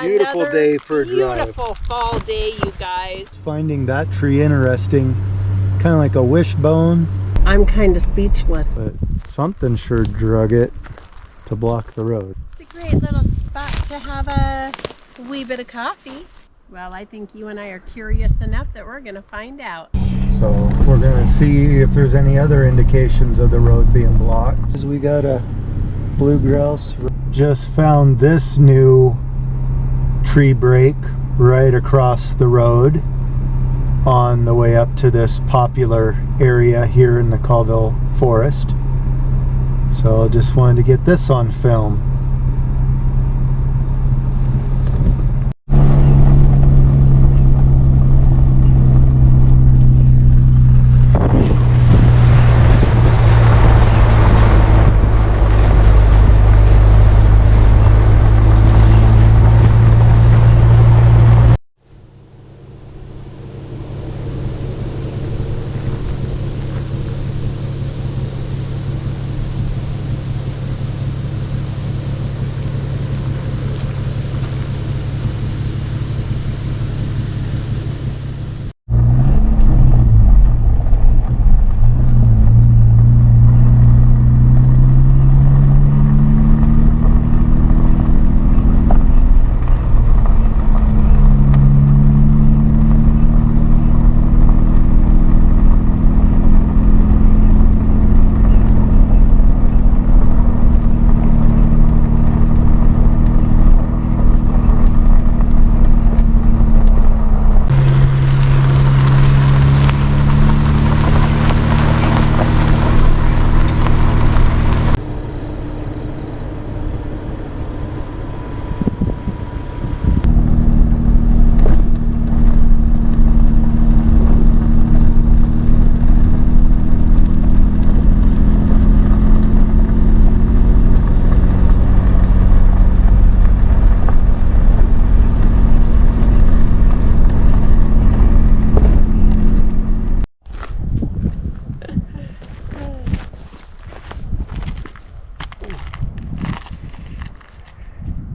Beautiful day for a drive. Beautiful fall day, you guys. Finding that tree interesting, kind of like a wishbone. I'm kind of speechless. But something sure drug it to block the road. It's a great little spot to have a wee bit of coffee. Well, I think you and I are curious enough that we're gonna find out. So we're gonna see if there's any other indications of the road being blocked. We got a blue grouse. Just found this new tree break right across the road on the way up to this popular area here in the Colville Forest. So just wanted to get this on film.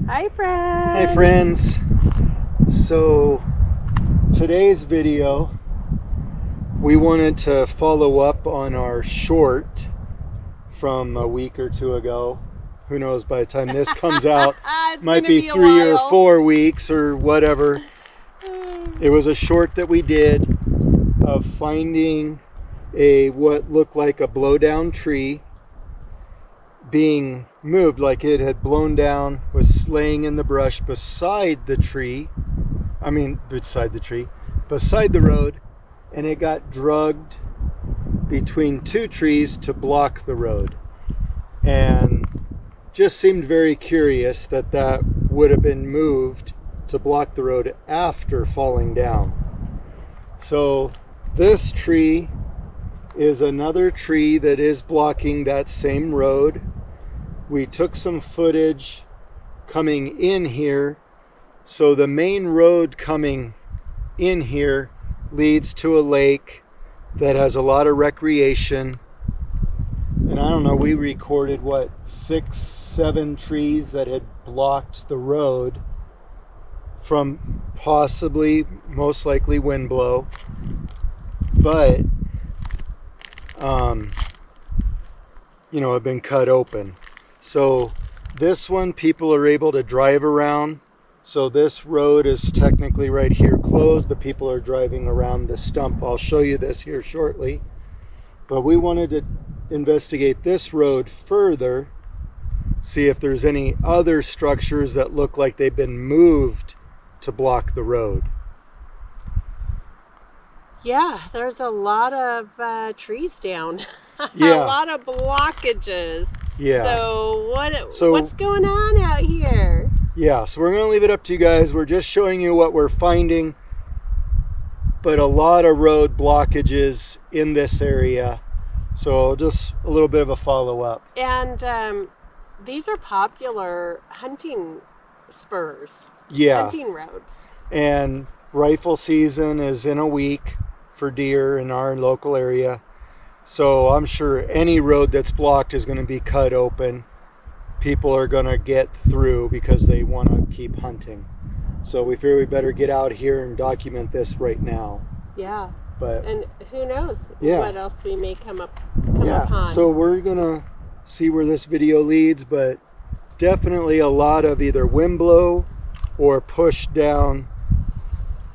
Hi, friends. Hey friends. So today's video, we wanted to follow up on our short from a week or two ago. Who knows, by the time this comes out, might be 3 or 4 weeks or whatever. It was a short that we did of finding what looked like a blowdown tree being moved, like it had blown down, was laying in the brush beside the road, and it got drugged between two trees to block the road. And just seemed very curious that that would have been moved to block the road after falling down. So this tree is another tree that is blocking that same road. We took some footage coming in here. So the main road coming in here leads to a lake that has a lot of recreation. And I don't know, we recorded what, 6, 7 trees that had blocked the road from possibly, most likely wind blow. But, have been cut open. So this one, people are able to drive around. So this road is technically right here closed, but people are driving around the stump. I'll show you this here shortly. But we wanted to investigate this road further, see if there's any other structures that look like they've been moved to block the road. Yeah, there's a lot of trees down. Yeah. A lot of blockages. Yeah. So what's going on out here? Yeah, so we're going to leave it up to you guys. We're just showing you what we're finding, but a lot of road blockages in this area. So just a little bit of a follow-up. And these are popular hunting spurs. Yeah. Hunting roads. And rifle season is in a week for deer in our local area. So I'm sure any road that's blocked is going to be cut open. People are going to get through because they want to keep hunting. So we figure we better get out here and document this right now. Yeah. But and who knows what else we may come upon. So we're gonna see where this video leads, but definitely a lot of either wind blow or push down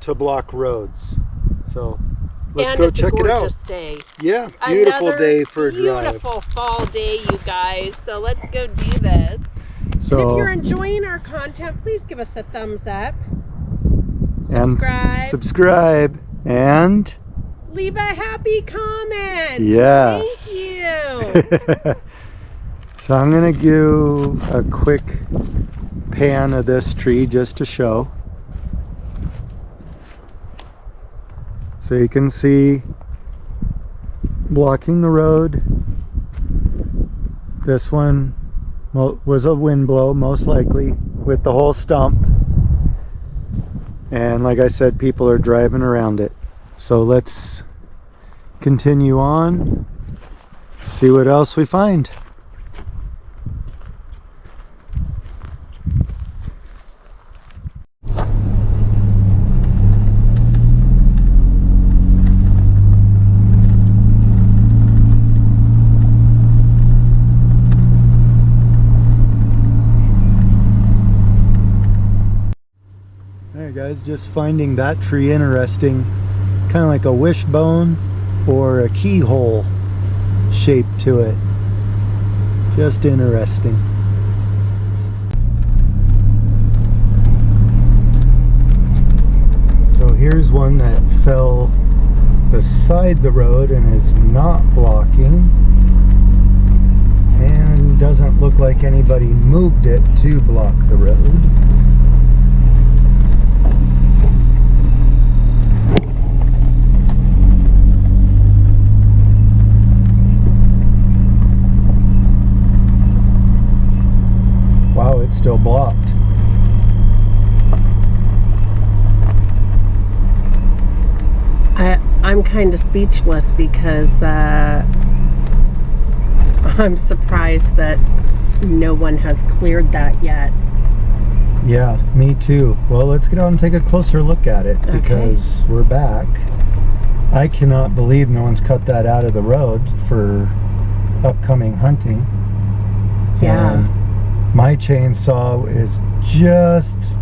to block roads. So let's go check it out. Day. Yeah, beautiful day for a drive. Beautiful fall day, you guys. So let's go do this. So and if you're enjoying our content, please give us a thumbs up. Subscribe and leave a happy comment. Yes. Thank you. So I'm gonna do a quick pan of this tree just to show. So you can see blocking the road. This one was a wind blow, most likely, with the whole stump. And like I said, people are driving around it. So let's continue on, see what else we find. Alright guys, just finding that tree interesting. Kind of like a wishbone or a keyhole shape to it. Just interesting. So here's one that fell beside the road and is not blocking, and doesn't look like anybody moved it to block the road. Wow, it's still blocked. I'm kind of speechless because I'm surprised that no one has cleared that yet. Yeah, me too. Well, let's get out and take a closer look at it because we're back. I cannot believe no one's cut that out of the road for upcoming hunting. Yeah. And my chainsaw is just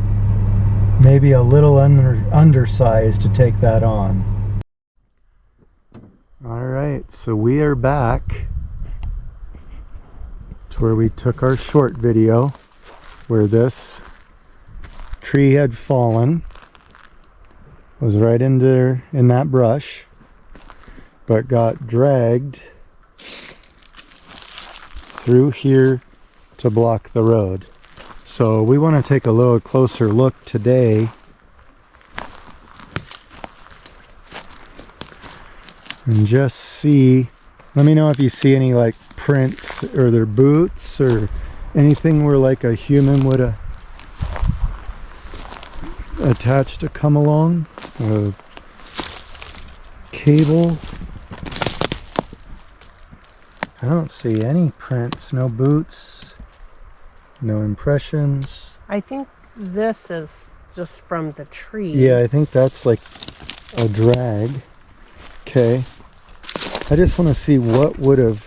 maybe a little undersized to take that on. Alright, so we are back to where we took our short video, where this tree had fallen. Was right in that brush, but got dragged through here to block the road. So we want to take a little closer look today and just see. Let me know if you see any like prints or their boots or anything where like a human would have attached to come along. A cable. I don't see any prints, no boots, no impressions. I think this is just from the tree. Yeah, I think that's like a drag. Okay. I just want to see what would have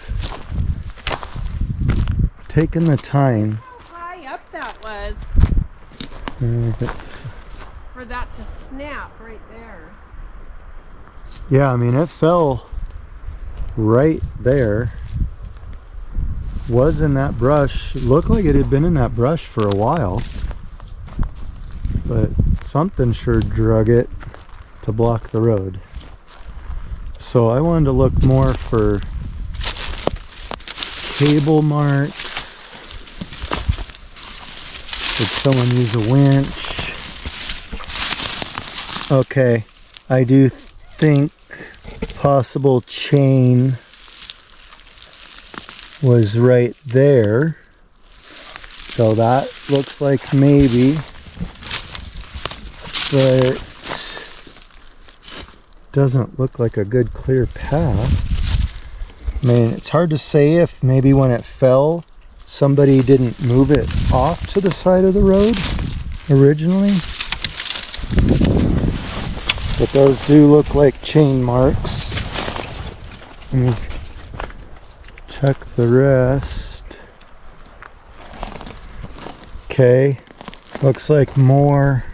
taken the time. How high up that was for that to snap right there. Yeah, I mean, it fell right there. Was in that brush. It looked like it had been in that brush for a while, but something sure drug it to block the road. So I wanted to look more for cable marks. Did someone use a winch? Okay, I do think possible chain was right there, so that looks like maybe, but doesn't look like a good clear path. I mean, it's hard to say if maybe when it fell somebody didn't move it off to the side of the road originally. But those do look like chain marks. Let me check the rest. Okay, looks like more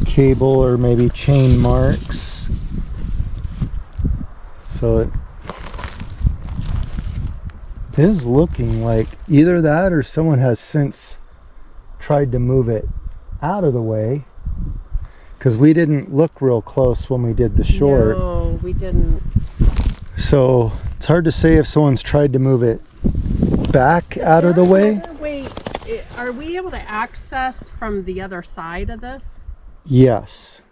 cable or maybe chain marks. So it is looking like either that or someone has since tried to move it out of the way, because we didn't look real close when we did the short. No, we didn't. So it's hard to say if someone's tried to move it back out of the way. Wait, are we able to access from the other side of this? Yes.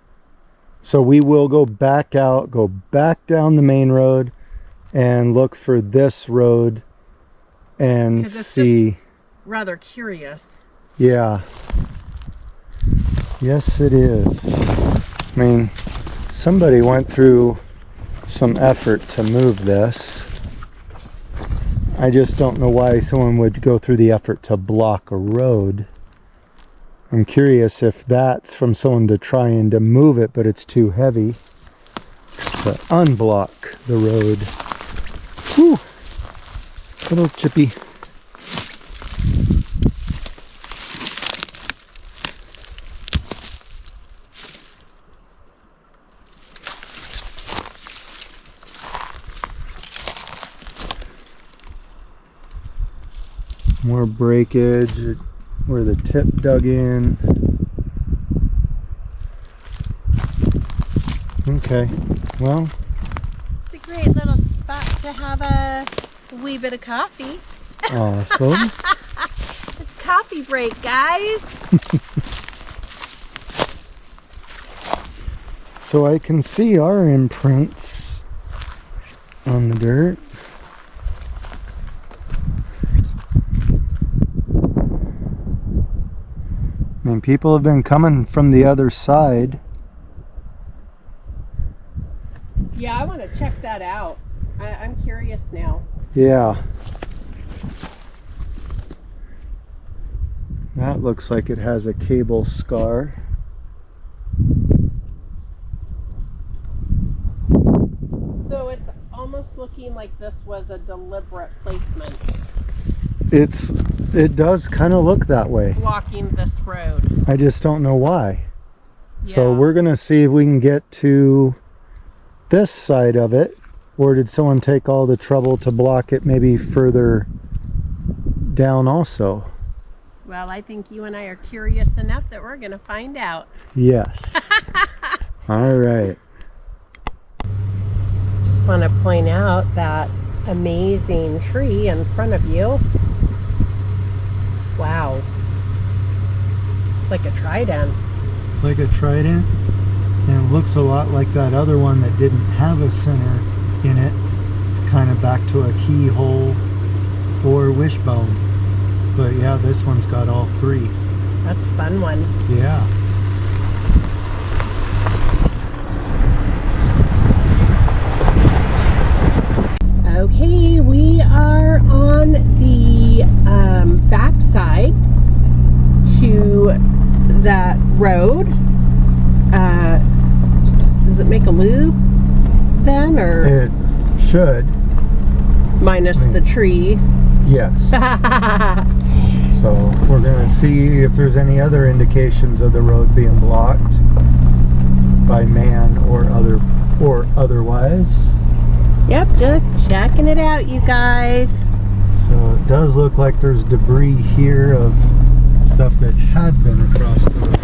So we will go back out, go back down the main road and look for this road and see. Just rather curious. Yeah. Yes, it is. I mean, somebody went through some effort to move this. I just don't know why someone would go through the effort to block a road. I'm curious if that's from someone to trying to move it, but it's too heavy to unblock the road. Whew. Little chippy. More breakage where the tip dug in. Okay, well. It's a great little spot to have a wee bit of coffee. Awesome. It's coffee break, guys. So I can see our imprints on the dirt. I mean, people have been coming from the other side. Yeah, I want to check that out. I'm curious now. Yeah. That looks like it has a cable scar. So it's almost looking like this was a deliberate placement. It does kind of look that way. Blocking this road. I just don't know why. Yeah. So we're gonna see if we can get to this side of it, or did someone take all the trouble to block it maybe further down also? Well, I think you and I are curious enough that we're gonna find out. Yes. All right. Just want to point out that amazing tree in front of you. Wow. It's like a trident. It's like a trident, and it looks a lot like that other one that didn't have a center in it. It's kind of back to a keyhole or wishbone. But yeah, this one's got all three. That's a fun one. Yeah. Okay, we are on the backside to that road. Does it make a loop then, or It should. minus the tree? Yes. So we're gonna see if there's any other indications of the road being blocked by man or otherwise. Yep, just checking it out, you guys. So it does look like there's debris here of stuff that had been across the road.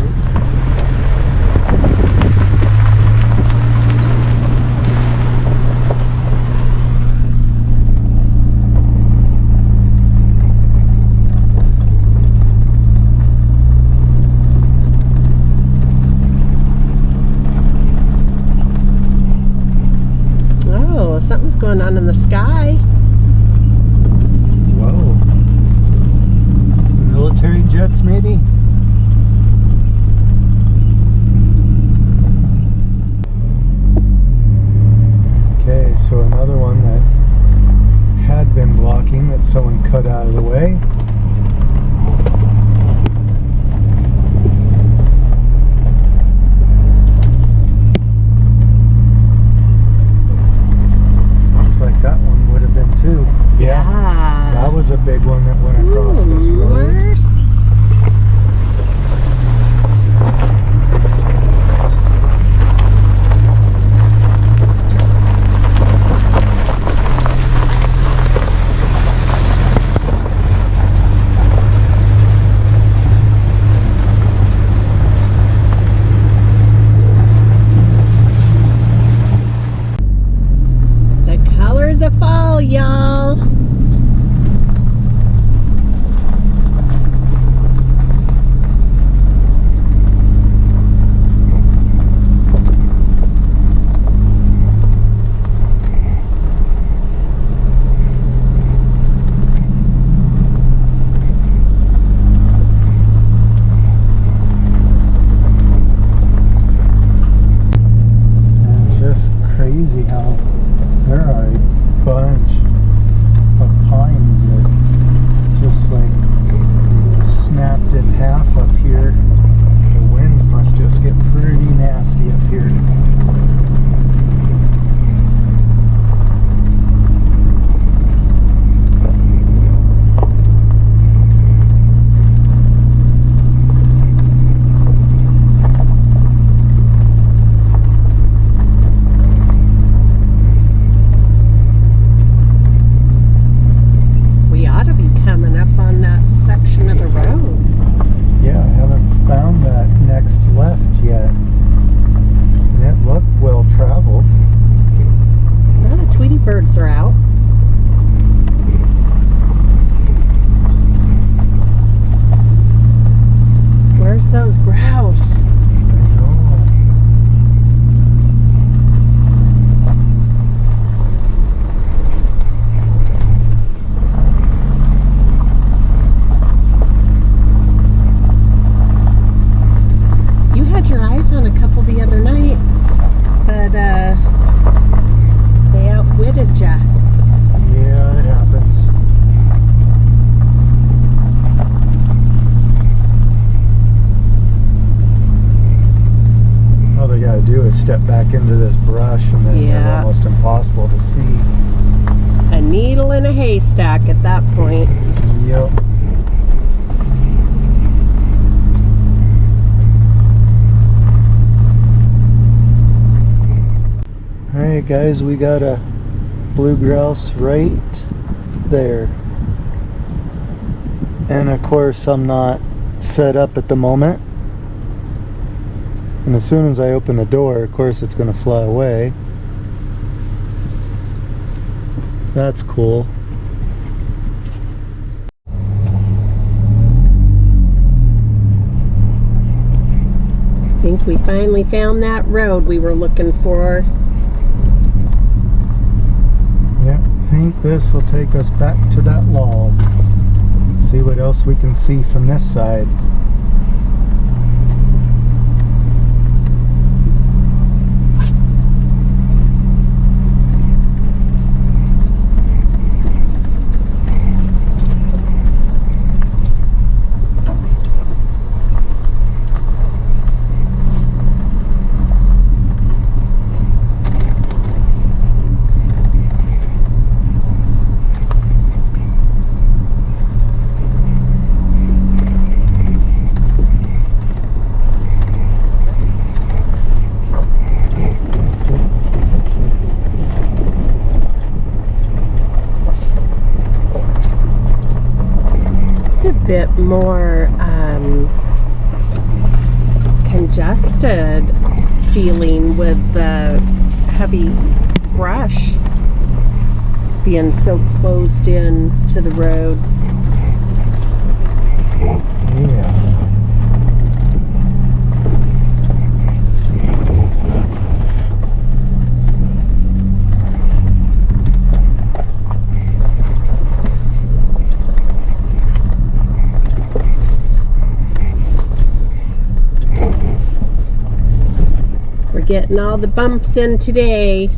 Oh, something's going on in the sky. Whoa. Military jets, maybe? Okay, so another one that had been blocking that someone cut out of the way. Yeah. That was a big one that went across this road. Mercy. The colors of fall, y'all. Crazy how there are a bunch of pines that just like snapped in half up here. The winds must just get pretty nasty up here. Birds are out. Where's those grouse? I know. You had your eyes on a couple the other night, but they outwitted ya. Yeah, it happens. All they gotta do is step back into this brush and then they're almost impossible to see. A needle in a haystack at that point. Yep. Alright guys, we got a blue grouse right there. And of course I'm not set up at the moment. And as soon as I open the door, of course it's going to fly away. That's cool. I think we finally found that road we were looking for. Yeah, I think this will take us back to that log. See what else we can see from this side. Bit more congested feeling with the heavy brush being so closed in to the road. Yeah. Getting all the bumps in today.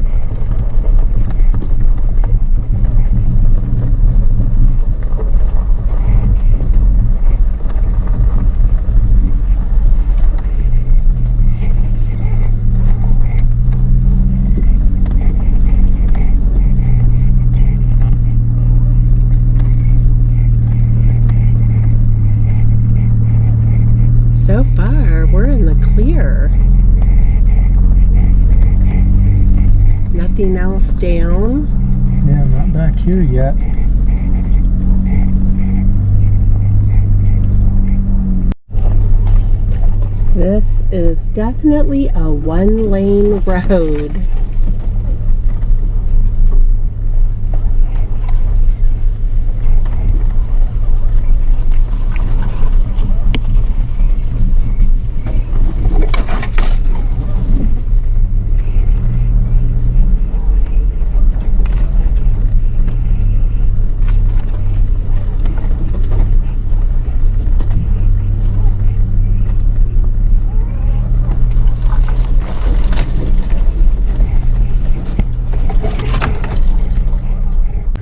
we're in the clear. Nothing else down. Yeah, not back here yet. This is definitely a one-lane road.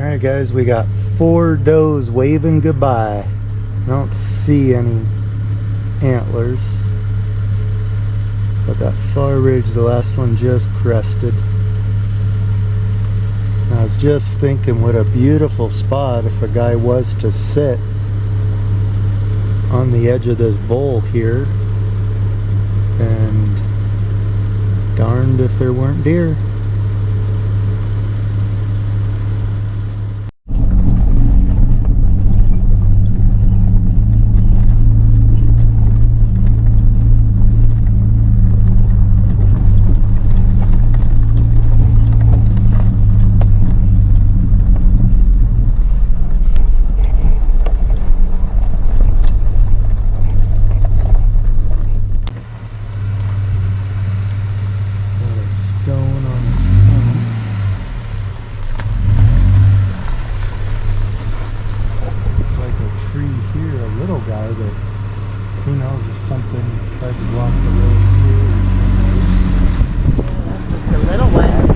Alright guys, we got 4 does waving goodbye. I don't see any antlers. But that far ridge, the last one just crested. And I was just thinking what a beautiful spot if a guy was to sit on the edge of this bowl here. And darned if there weren't deer. Guy that who knows if something tried to block the road here or something. Yeah, that's just a little one.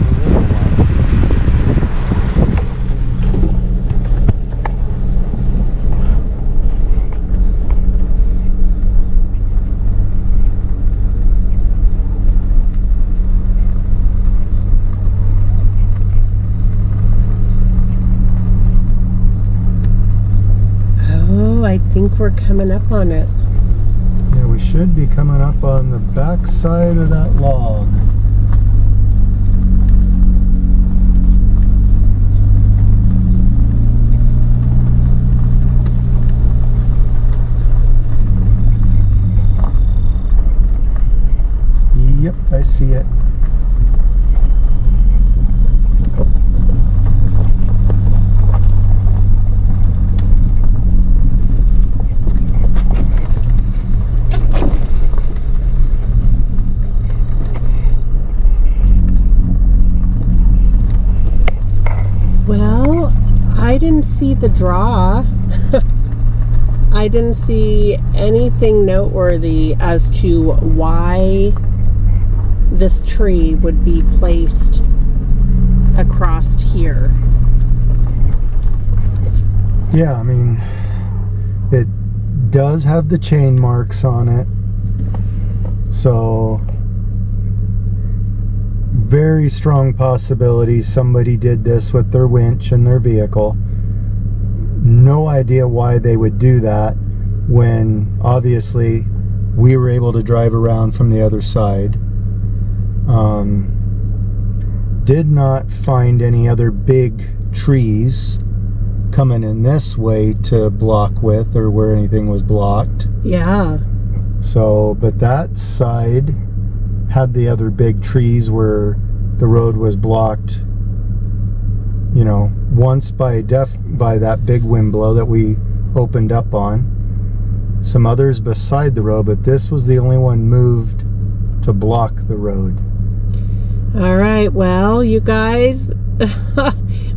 I think we're coming up on it. Yeah, we should be coming up on the back side of that log. Yep, I see it. I didn't see the draw. I didn't see anything noteworthy as to why this tree would be placed across here. Yeah, I mean, it does have the chain marks on it. So, very strong possibility somebody did this with their winch in their vehicle. No idea why they would do that when obviously we were able to drive around from the other side. Did not find any other big trees coming in this way to block with or where anything was blocked. Yeah. So, but that side had the other big trees where the road was blocked, you know, once by that big wind blow that we opened up on. Some others beside the road, but this was the only one moved to block the road. All right, well, you guys,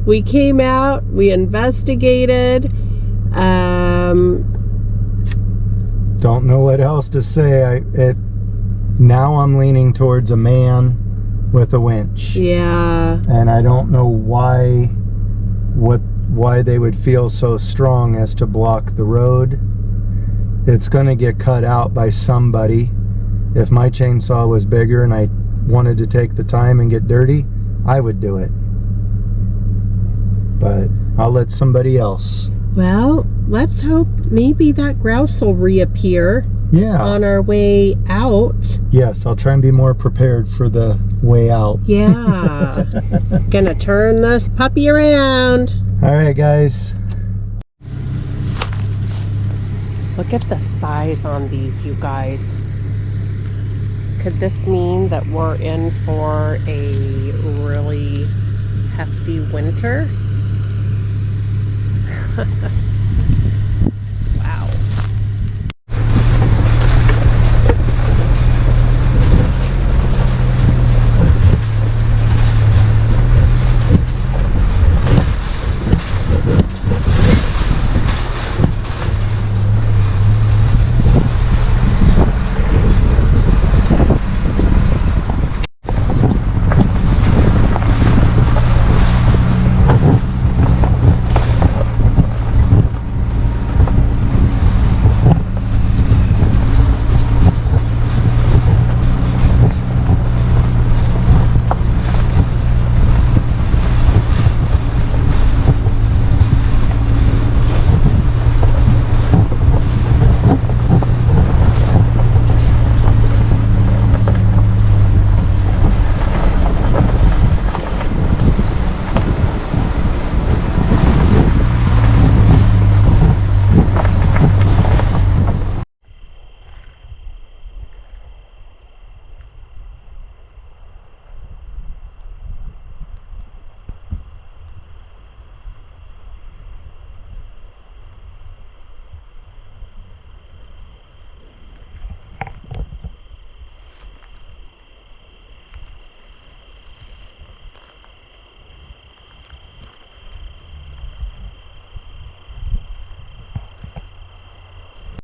we came out, we investigated. Don't know what else to say. Now I'm leaning towards a man with a winch. Yeah. And I don't know why they would feel so strong as to block the road. It's going to get cut out by somebody. If my chainsaw was bigger and I wanted to take the time and get dirty, I would do it. But I'll let somebody else. Well, let's hope maybe that grouse will reappear. Yeah. on our way out. Yes, I'll try and be more prepared for the way out. Yeah. Gonna turn this puppy around. All right, guys. Look at the size on these, you guys. Could this mean that we're in for a really hefty winter?